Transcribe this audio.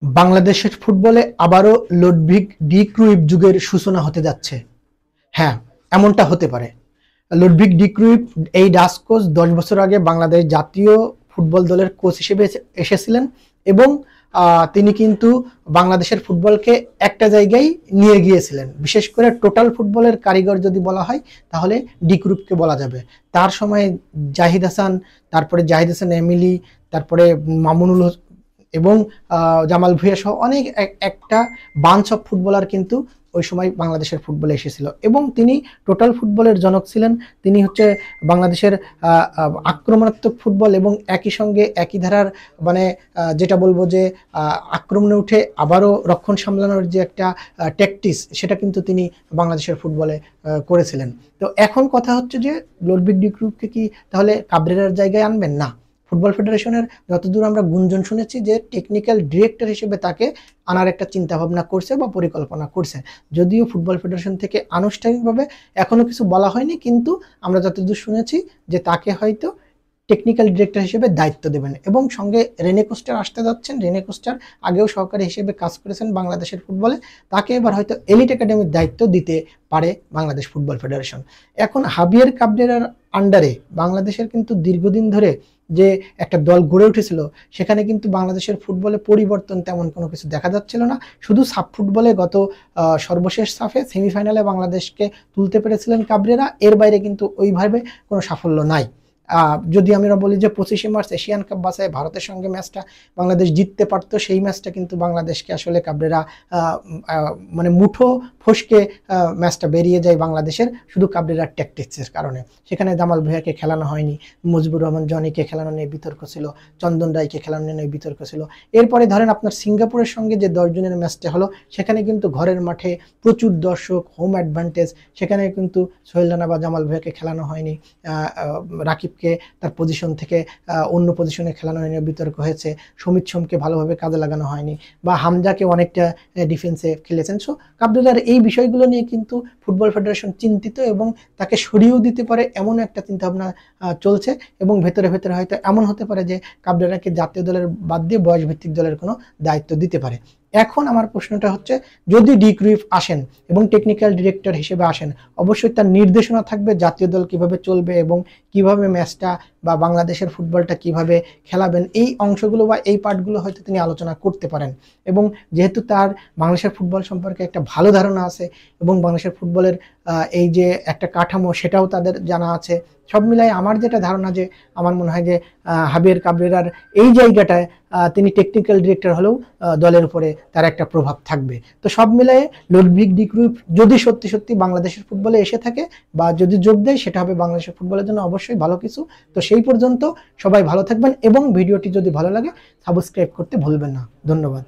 বাংলাদেশের ফুটবলে আবারও লুডভিগ ডি ক্রুইফ যুগের সূচনা হতে যাচ্ছে। হ্যাঁ, এমনটা হতে পারে। লুডভিগ ডি ক্রুইফ এই ডাচ কোচ 10 বছর আগে বাংলাদেশ জাতীয় ফুটবল দলের কোচ হিসেবে এসেছিলেন এবং তিনি কিন্তু বাংলাদেশের ফুটবলকে একটা জায়গায় নিয়ে গিয়েছিলেন। বিশেষ করে টোটাল ফুটবলের কারিগর যদি বলা হয় তাহলে ডি ক্রুইফকে বলা যাবে। তার সময়ে জাহিদ হাসান, তারপরে জাহিদ হাসান এমিলি, তারপরে মামুনুল এবং জামাল ভুঁইয়া সহ অনেক একটা বাঞ্চ অফ ফুটবলার কিন্তু ওই সময় বাংলাদেশের ফুটবলে এসেছিল এবং তিনি টোটাল ফুটবলের জনক ছিলেন। তিনি হচ্ছে বাংলাদেশের আক্রমণাত্মক ফুটবল এবং একই সঙ্গে একই ধারার মানে যেটা বলবো যে আক্রমণে উঠে আবারও রক্ষণ সামলানোর যে একটা ট্যাকটিক্স, সেটা কিন্তু তিনি বাংলাদেশের ফুটবলে করেছিলেন। তো এখন কথা হচ্ছে যে লুডভিগ ডি ক্রুইফকে কি তাহলে কাবরেরার জায়গায় আনবেন? না, ফুটবল ফেডারেশনের যতদূর আমরা গুঞ্জন শুনেছি যে টেকনিক্যাল ডিরেক্টর হিসেবে তাকে আনার একটা চিন্তাভাবনা করছে বা পরিকল্পনা করছে। যদিও ফুটবল ফেডারেশন থেকে আনুষ্ঠানিকভাবে এখনও কিছু বলা হয়নি, কিন্তু আমরা যতদূর শুনেছি যে তাকে হয়তো টেকনিক্যাল ডিরেক্টর হিসেবে দায়িত্ব দেবেন এবং সঙ্গে রেনে কোস্টার আসতে যাচ্ছেন। রেনে কোস্টার আগেও সহকারী হিসেবে কাজ করেছেন বাংলাদেশের ফুটবলে, তাকে এবার হয়তো এলিট একাডেমির দায়িত্ব দিতে পারে বাংলাদেশ ফুটবল ফেডারেশন। এখন হাবিয়ার কাবরেরার আন্ডারে বাংলাদেশের কিন্তু দীর্ঘদিন ধরে যে একটা দল গড়ে উঠেছিল, সেখানে কিন্তু বাংলাদেশের ফুটবলে পরিবর্তন তেমন কোনো কিছু দেখা যাচ্ছিল না। শুধু সাব ফুটবলে গত সর্বশেষ সাফে সেমিফাইনালে বাংলাদেশকে তুলতে পেরেছিলেন কাবরেরা, এর বাইরে কিন্তু ওইভাবে কোনো সাফল্য নাই। যদি আমরা বলি যে 25শে মার্চ এশিয়ান কাপ বাছাই ভারতের সঙ্গে ম্যাচটা বাংলাদেশ জিততে পারতো, সেই ম্যাচটা কিন্তু বাংলাদেশকে আসলে কাবরেরা মানে মুঠো ফসকে ম্যাচটা বেরিয়ে যায় বাংলাদেশের, শুধু কাবরেরার ট্যাকটিক্সের কারণে। সেখানে জামাল ভুঁইয়াকে খেলানো হয়নি, মুজিবুর রহমান জনিকে খেলানো নিয়ে বিতর্ক ছিল, চন্দন রায়কে খেলানো নিয়ে বিতর্ক ছিল। এরপরে ধরেন আপনার সিঙ্গাপুরের সঙ্গে যে 10 জনের ম্যাচটা হলো, সেখানে কিন্তু ঘরের মাঠে প্রচুর দর্শক, হোম অ্যাডভান্টেজ, সেখানে কিন্তু সোহেল রানা বা জামাল ভুঁইয়াকে খেলানো হয়নি। রাকিবকে তার পজিশন থেকে অন্য পজিশনে খেলানো নিয়ে বিতর্ক হয়েছে, সমিত সোমকে ভালোভাবে কাজে লাগানো হয়নি, বা হামজাকে অনেকটা ডিফেন্সে খেলেছেন। সো কাবরেরার এই বিষয়গুলো নিয়ে কিন্তু ফুটবল ফেডারেশন চিন্তিত এবং তাকে সরিয়েও দিতে পারে এমন একটা চিন্তাভাবনা চলছে। এবং ভেতরে ভেতরে হয়তো এমন হতে পারে যে কাবরেরাকে জাতীয় দলের বাদ দিয়ে বয়সভিত্তিক দলের কোনো দায়িত্ব দিতে পারে। এখন আমার প্রশ্নটা হচ্ছে, যদি ডি ক্রুইফ আসেন এবং টেকনিক্যাল ডিরেক্টর হিসেবে আসেন, অবশ্যই তার নির্দেশনা থাকবে জাতীয় দল কিভাবে চলবে এবং কিভাবে ম্যাচটা বা বাংলাদেশের ফুটবলটা কিভাবে খেলাবেন, এই অংশগুলো বা এই পার্টগুলো হয়তো তিনি আলোচনা করতে পারেন। এবং যেহেতু তার বাংলাদেশের ফুটবল সম্পর্কে একটা ভালো ধারণা আছে এবং বাংলাদেশের ফুটবলের এই যে একটা কাঠামো, সেটাও তাদের জানা আছে, সব মিলাই আমার যেটা ধারণা যে আমার মনে হয় যে হাবিয়ার কাবরেরার এই জায়গাটায় তিনি টেকনিক্যাল ডিরেক্টর হলেও দলের উপরে তার একটা প্রভাব থাকবে। তো সব মিলায়ে লুডভিগ ডি ক্রুইফ যদি সত্যি সত্যি বাংলাদেশের ফুটবলে এসে থাকে বা যদি যোগ দেয়, সেটা হবে বাংলাদেশের ফুটবলের জন্য অবশ্যই ভালো কিছু। তো সেই পর্যন্ত সবাই ভালো থাকবেন এবং ভিডিওটি যদি ভালো লাগে সাবস্ক্রাইব করতে ভুলবেন না। ধন্যবাদ।